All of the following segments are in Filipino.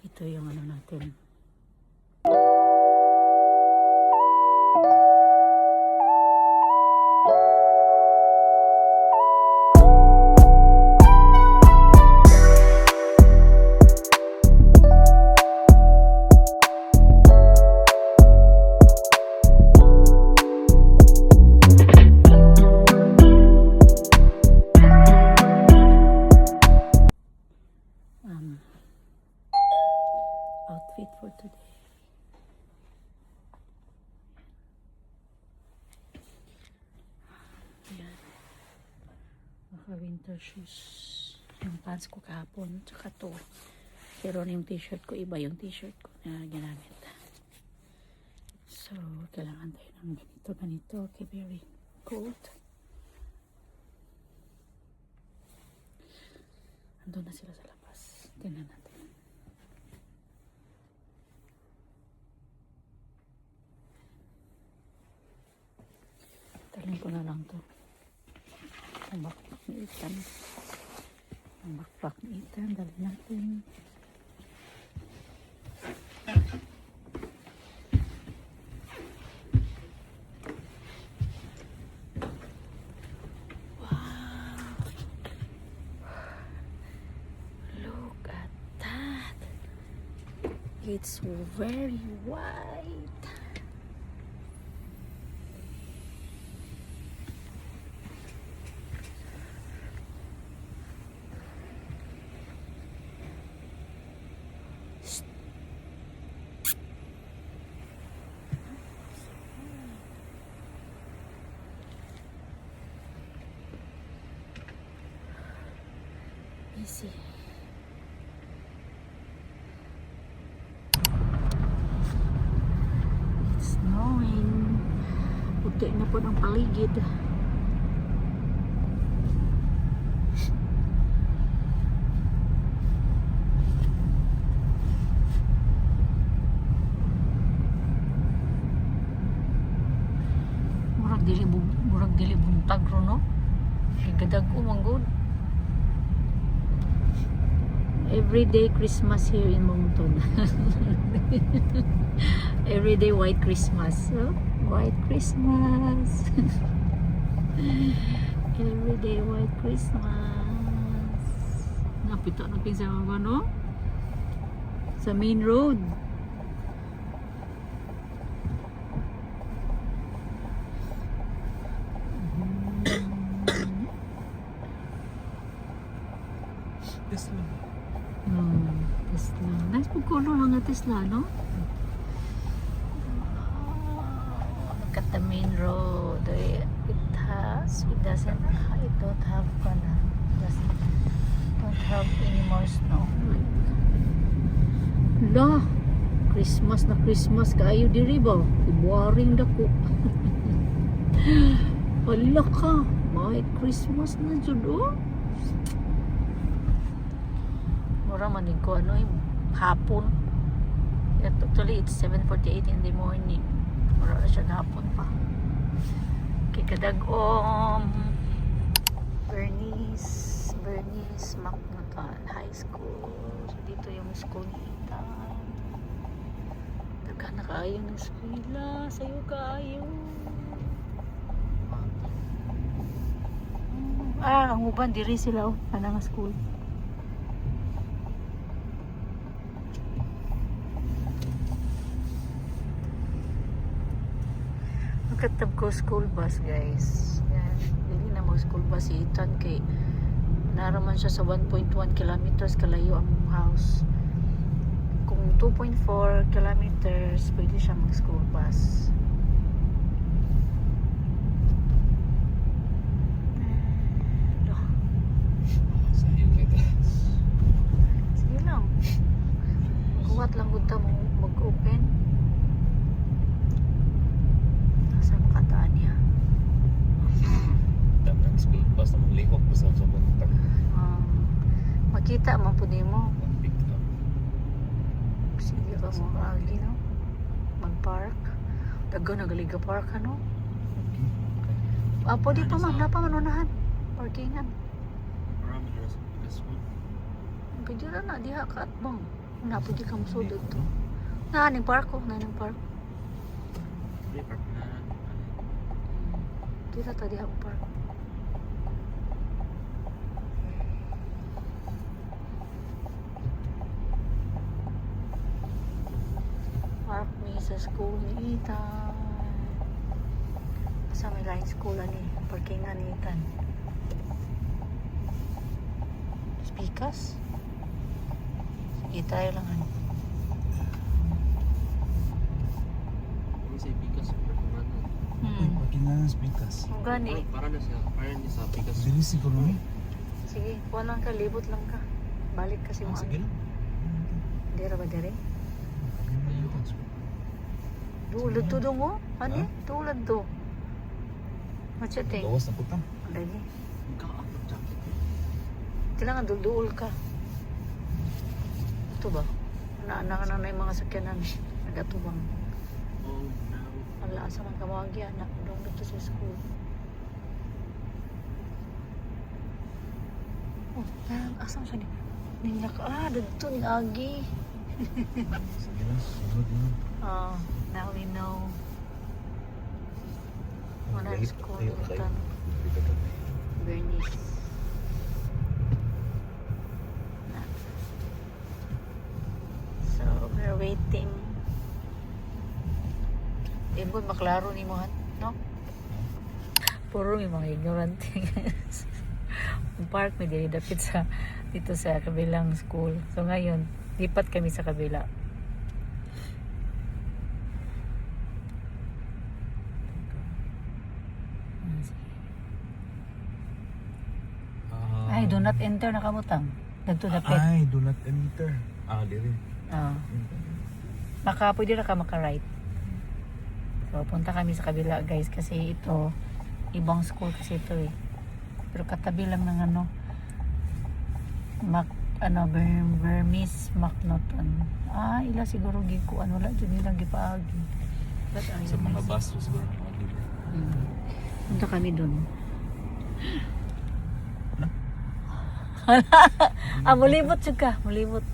Ito yung ano natin. Outfit for today. Ayan. Naka winter shoes. Yung pants ko kahapon. Tsaka to. Pero yung t-shirt ko, iba yung t-shirt ko na ginamit. So, kailangan tayo ng ganito. Okay, very cold. Andun na sila sa labas. Tingnan natin. Talin ko na lang to. Ang backpack ni Ethan. Ang backpack ni Ethan. Dali natin. Wow! Look at that! It's very white. Easy. It's snowing. Puti na po ng paligid. Murag dili buntag ro no. Gadag ko manggod. Everyday Christmas here in Moncton. Everyday white Christmas. Oh, white Christmas. Everyday white Christmas. Napito na pinsa mga no? Sa main road. Tesla. Tesla. Nice po color ang Tesla, no? Look at the main road. It don't have any more snow. La, Christmas na Christmas kayo diri ba? Boring dako. Wala ka. May Christmas na jud oh. Mura manig ko ano yung hapon. Actually it's 7:48 in the morning. Mura na siya hapon pa. Kikadag-om Bernice Macnaughton High School. So, dito yung school ni Ethan. Daghan na kaayo ng eskwela. Sayo kaayo. Ang uban diri sila oh. Kanang school. Katab ko school bus guys. Yan. Dili na mo school bus si Ethan kay naraman siya sa 1.1 kilometers kalayo ang house. Kung 2.4 kilometers pwede siya mag school bus. Sige lang. Kuwat lang gud ta mo mag-open. Basta maglihok basta sa buntag. Makita man po nimo. Pick up. Sige ka mo agi no. Mag-park. Dago nagaliga park ano. Apo di pa man napa manunahan. Parkingan. Parameters this one. Pwede na diha ka atbang. Napudi ka musudod to. Naning park ko, naning park. May park na. Dito tadi ako park. Park me sa school ni Ethan. Sa may line school ani, parkingan ni Ethan. Speakers? Sige, try lang ano. May sa Picas. Pakingan sa Pikas. Ang gani. Para na siya. Para ni sa Picas. Dili siguro ni. Sige, kuha lang ka, libot lang ka. Balik kasi mo. Sige lang. Dira ba dere? Tulad to dong oh. Ano? Ha? Tulad to. Matsete. Gawas na po ta. Dali. Ang jacket. Kailangan dulduol ka. Ito ba? Naanak na yung mga sakyanan. Nagatubang. Oh no. Wala asa man kamawagi anak. Doon dito sa school. Oh, asang siya ni? Ninyak. Dito ni Agi. Sige lang. Sunod yun. Oh, now we know. Wala yung school. Ito. Bernice. So, we're waiting. Ibon, maklaro ni mo, no? Puro may mga ignorant things. Ang park may dinidapit sa dito sa kabilang school. So ngayon, lipat kami sa kabila. Ay, do not enter nakamutang. Nagtudapit. Ay, do not enter. Dili. Pwede na ka maka-right. So, punta kami sa kabila guys kasi ito, ibang school kasi ito eh. Pero katabi lang ng Burmese Macnoton. Ila siguro gikuan wala dyan nilang gipaagi. Sa mga bus siguro. Punta kami dun. Mulibot jud ka, mulibot.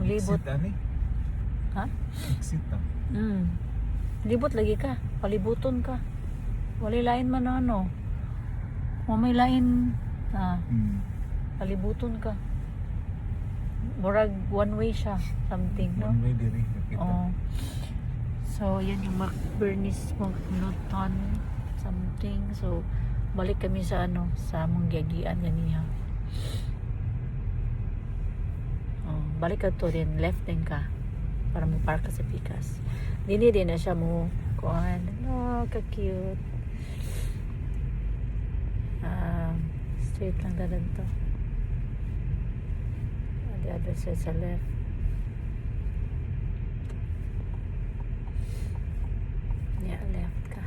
Mulibot. Exit ani? Ha? Exit ta. Libot lagi ka, palibuton ka. Wala lain man na may lain palibuton ka. Murag one way siya, something, no? One way diri. Nakita. Oh. So, yan yung Bernice Macnoton something. So, balik kami sa sa Munggiagian ganiya. Oh, balik ka to din, left din ka para mo park ka sa Pikas. Dini din na siya mo kuan. Ka-cute. Straight lang dadan to. The other side sa left. Yeah, left ka.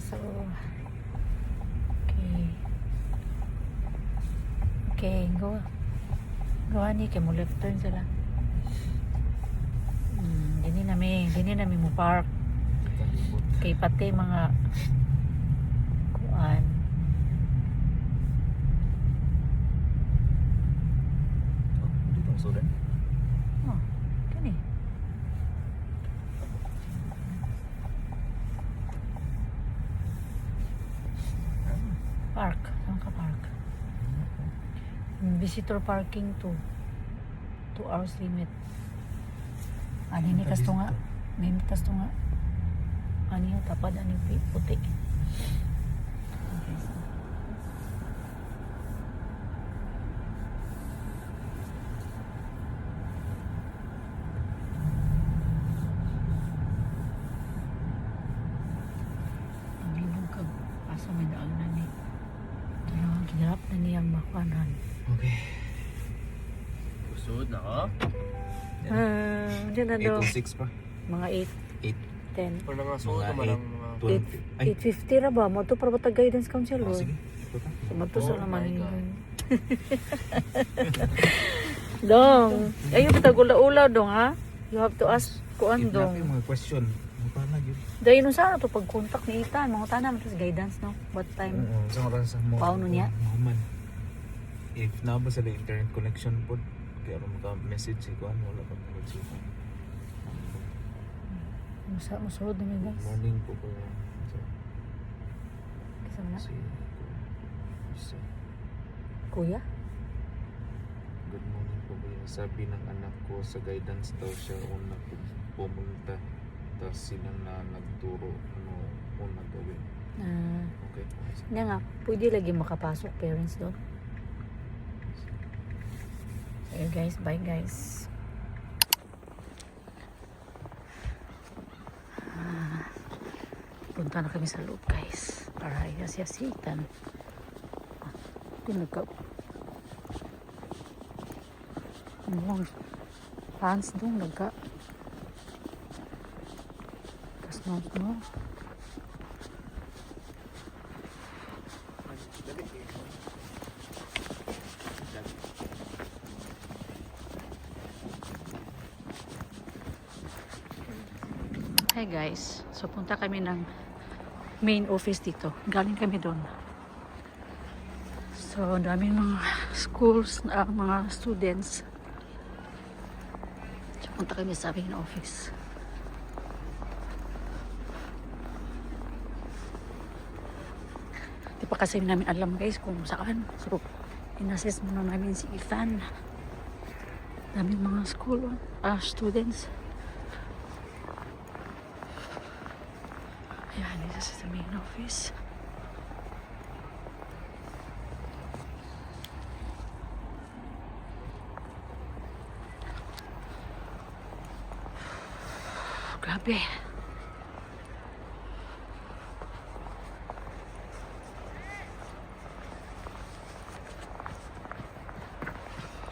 So, okay, go. Gawa ni kay mo left turn sila. Dini nami mo park. Kalibot. Kay pati mga kuan. Dito ang sudan. Oh, kani. Park, saan ka park? Visitor parking to 2 hours limit. Ani ni kasto nga. Nini kasto nga. Ani yung tapad ani puti. Okay, so. Paglibog ka, asa may daag na ni. Talagang kinarap na niyang makuanan. Okay. Usod na ka? Diyan na daw. 8:06 pa. Mga 8. 8, 10. Para nga suod Mga naman ang mga... 12. Ay. 850 ra ba? Mo to para bata guidance counselor. Sige. Ito ta. Mato sa Oh naman my yun. God. Dong, ayo kita ula-ula dong ha. You have to ask kuan Kidnap dong. yung mga question. Mukha na yun. Dahil no sana to pag contact ni Ethan, mga tanan mo guidance no. What time? Oo. Sa oras sa mo. Pauno niya? Mahuman. If na ba sila internet connection po, kaya rin maka-message si Kuan, wala pa po si Musuhod namin guys. Morning po ko. So, Kasama na. so, Kuya? good morning po kuya. Sabi ng anak ko sa guidance daw siya una pumunta. Tapos silang na nagturo ano una gawin. Okay po. Nga nga, pwede lagi makapasok parents doon. Okay guys, bye guys. Punta na kami sa loob guys. Para yas-yasitan. Pinagka... Fans doon, nagka... Kasno. Hi guys, so punta kami ng main office dito. Galing kami doon. So, ang daming mga schools, mga students. So, punta kami sa main office. Di pa kasi namin alam guys kung saan. So, inassess muna namin si Ethan. Daming mga school, students. Ayan, this is the main office. Grabe.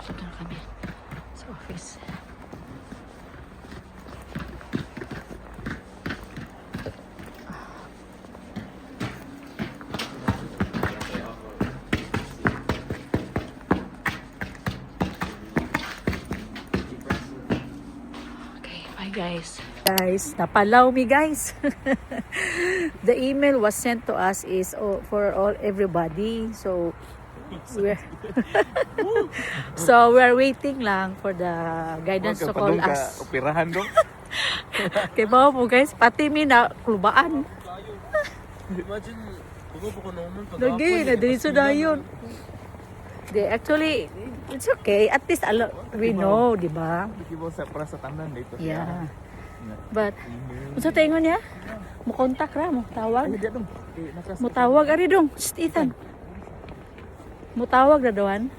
Dito na kami sa office. Guys, napalaw me guys. The email was sent to us is for everybody. So we're so we're waiting lang for the guidance to call us. Operahan do. Kay ba mo guys, pati mi na klubaan. Imagine, pugo po ko naman Lagi na dito dayon. They actually, it's okay. At least we know, di ba? Ikibo sa para sa tanan dito. Yeah. But unsa tayo niya? Mo contact ra mo tawag. Mo tawag ari dong, Ethan. Mo tawag na dawan.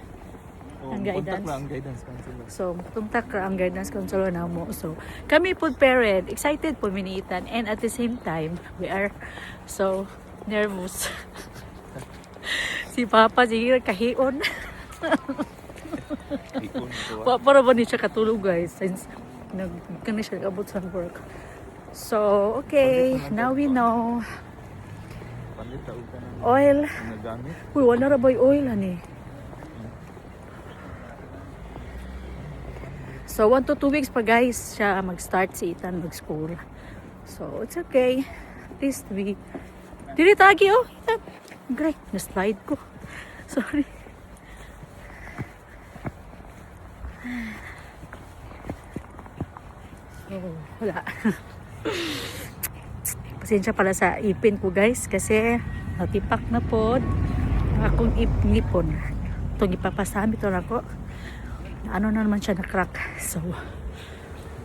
Ang guidance. Ang guidance counselor. So, contact ra ang guidance counselor na mo. So, kami po parent, excited po ni Ethan, and at the same time, we are so nervous. Si Papa sige kahion. Para ba niya katulog guys since nagkani siya abot sa work. So, okay, now we know. Oil. Uy, wala ra ba yung oil ani? So, 1 to 2 weeks pa guys siya mag-start si Ethan mag-school. So, it's okay. At least we... Dili tagi oh, Ethan. Great, na-slide ko. Sorry. Oh, wala. Pasensya pala sa ipin ko guys kasi natipak na po akong ipnipon. Itong ipapasami to na ko. Ano na naman siya na-crack. So,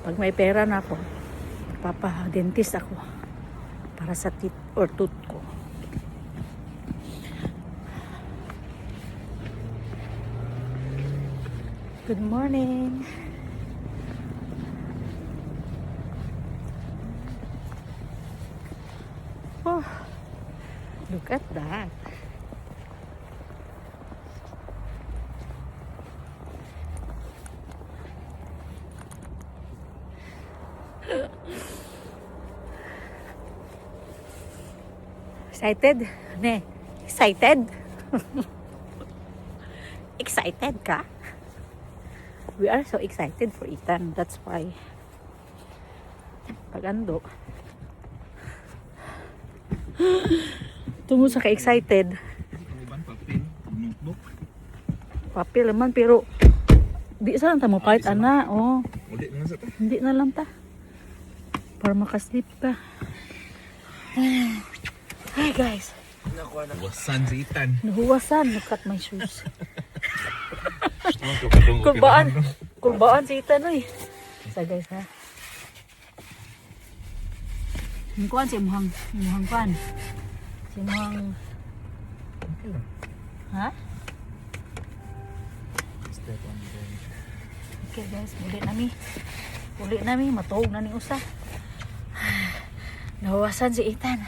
pag may pera na ako, papa-dentist ako para sa teeth or tooth ko. Good morning. Oh, look at that. Excited? Ne, excited? Excited ka? We are so excited for Ethan. That's why. Pagando. Tungo sa ka-excited. Papel naman, pero di saan ta mo palit, ana. Oh, Uli na sa ta. hindi na lang ta. Para makaslip ka. Hi guys. Nakuha na. Wasan si Itan. Nahuwasan. Look at my shoes. Kulbaan. Kulbaan. Kulbaan si Ethan, oy. Sa guys, ha? Yung kuhan, si Muhang kuhan. Si Muhang... Ha? Step on bench. Okay guys, uli nami, matuog na ni usa. Nahuwasan si Ethan.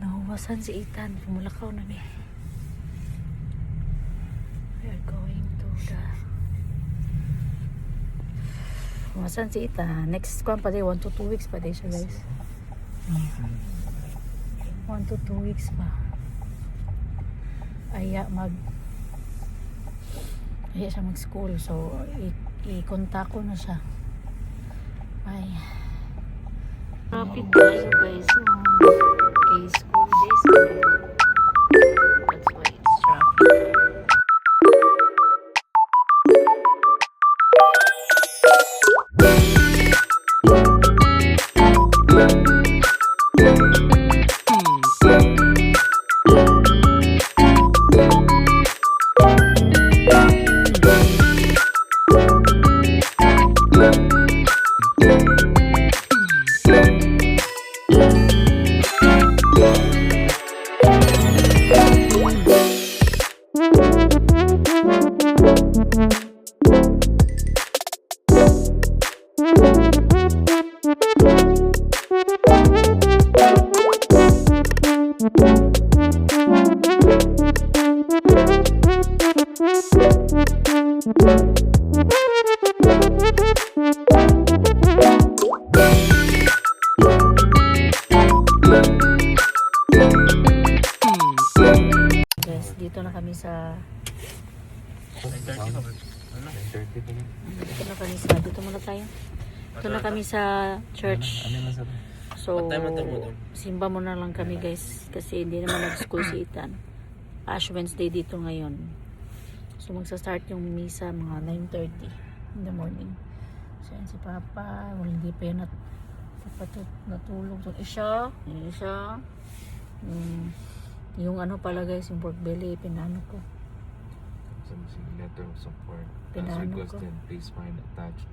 Nahuwasan si Ethan. Pumulakaw na ni. We are going to the... Nahuwasan si Ethan. Next kwan pa day, 1 to 2 weeks pa day siya guys. 1 to 2 weeks pa. Aya siya mag-school. So, i-contact ko na siya. Bye. Traffic tayo guys. Okay, school days. That's why it's traffic. Guys, dito na kami sa dito na kami sa church. So, simba muna lang kami guys kasi hindi naman nag-school si Ethan. Ash Wednesday dito ngayon. So, magsa-start yung misa mga 9:30 in the morning. So, yan si Papa. Well, hindi pa yun natulog. So, isa. Yung ano pala guys, yung pork belly, pinano ko. Letter of support. As Pinano ko. requested, please find attached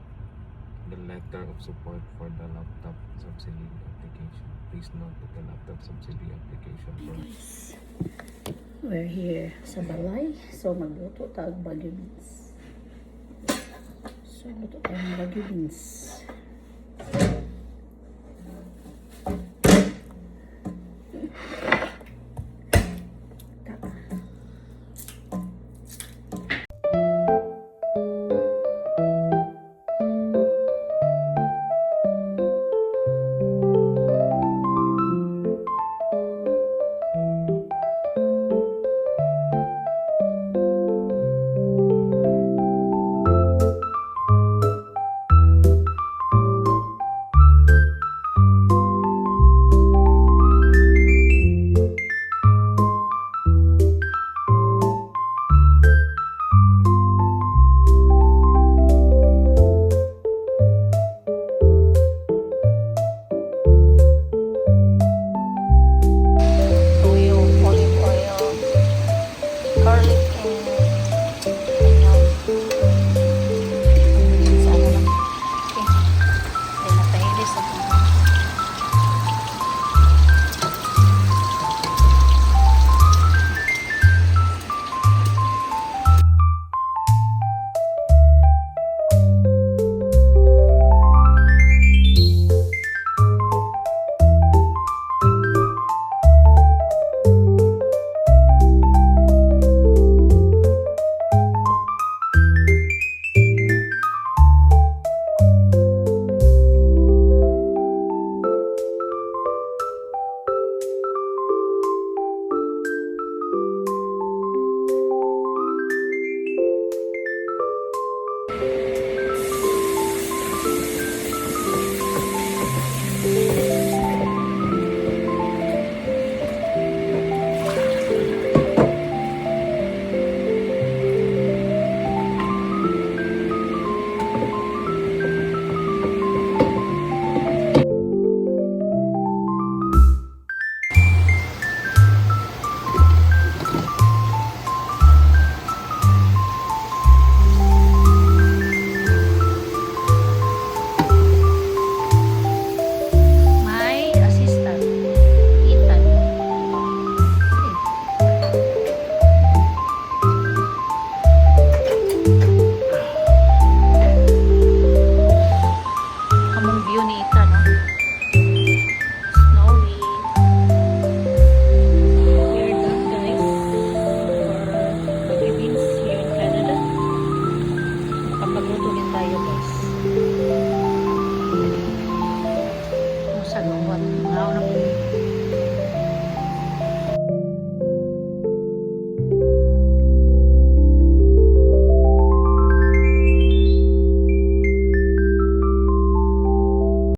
the letter of support for the laptop subsidy application. Please note that the laptop subsidy application for We're here sa balay. So, magluto tayo Baguio beans. So, luto tayo ng Baguio beans.